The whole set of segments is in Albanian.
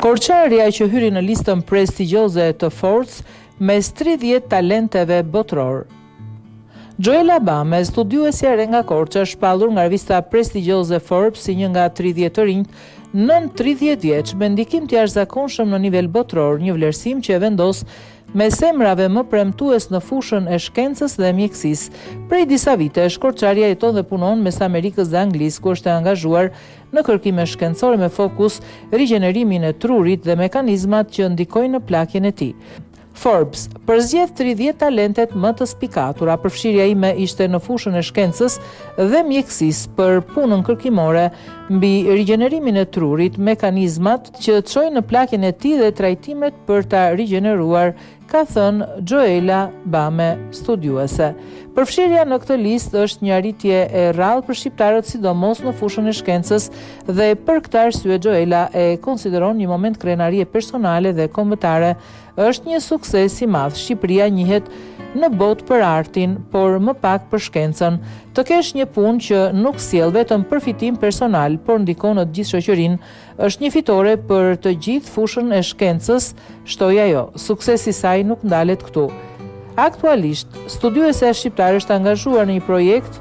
Korçarja që hyri në listën prestigjioze të Forbes mes 30 talenteve botror. Joella Bame, studiuesja e re nga Korça, shpallur nga revista prestigjioze Forbes si një nga 30 të rinjt nën 30 vjeç me ndikim të jashtëzakonshëm në nivel botror, një vlerësim që e vendos mes emrave më premtues në fushën e shkencës dhe mjekësisë. Prej disa vitesh, Korçarja jeton dhe punon mes Amerikës dhe Anglisë, ku është e angazhuar në kërkime shkencore me fokus rigjenerimin e trurit dhe mekanizmat që ndikojnë në plakjen e tij. Forbes përzgjedh 30 talentet më të spikatura. Përfshirja ime ishte në fushën e shkencës dhe mjekësisë për punën kërkimore mbi rigjenerimin e trurit, mekanizmat që çojnë në plakjen e tij dhe trajtimet për ta rigjeneruar, ka thënë Joella Bame, studiuese. Përfshirja në këtë listë është një arritje e rrallë për shqiptarët, sidomos në fushën e shkencës, dhe për këtë arsye Joella e konsideron një moment krenarie personale dhe kombëtare. Është një sukses i madh. Shqipëria njihet në botë për artin, por më pak për shkencën. Të kesh një punë që nuk sjell vetëm përfitim personal, por ndikon në të gjithë shoqërinë, është një fitore për të gjithë fushën e shkencës, shtoi ajo. Suksesi i saj nuk ndalet këtu. Aktualisht, studiuesja shqiptare është angazhuar në një projekt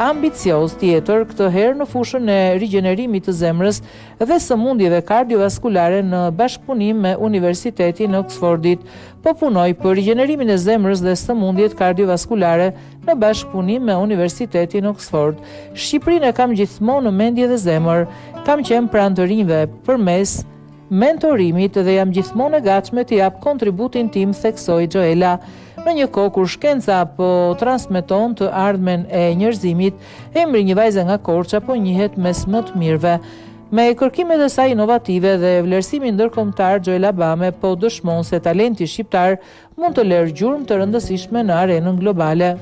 ambicioz tjetër, këtë herë në fushën e rigjenerimit të zemrës dhe sëmundjeve kardiovaskulare në bashkëpunim me Universitetin e Oxfordit. Po punoj për rigjenerimin e zemrës dhe sëmundjet kardiovaskulare në bashkëpunim me Universitetin e Oxford. Shqipërinë e kam gjithmonë në mendje dhe zemër, kam qenë pranë të rinjve përmes mentorimit dhe jam gjithmonë e gatshme të jap kontributin tim, theksoi Joella. Në një kohë kur shkenca po transmeton të ardhmen e njerëzimit, emri një vajze nga Korça po njihet mes më të mirëve. Me kërkimet e saj inovative dhe vlerësimin ndërkombëtar, Joella Bame po dëshmon se talenti shqiptar mund të lërë gjurmë të rëndësishme në arenën globale.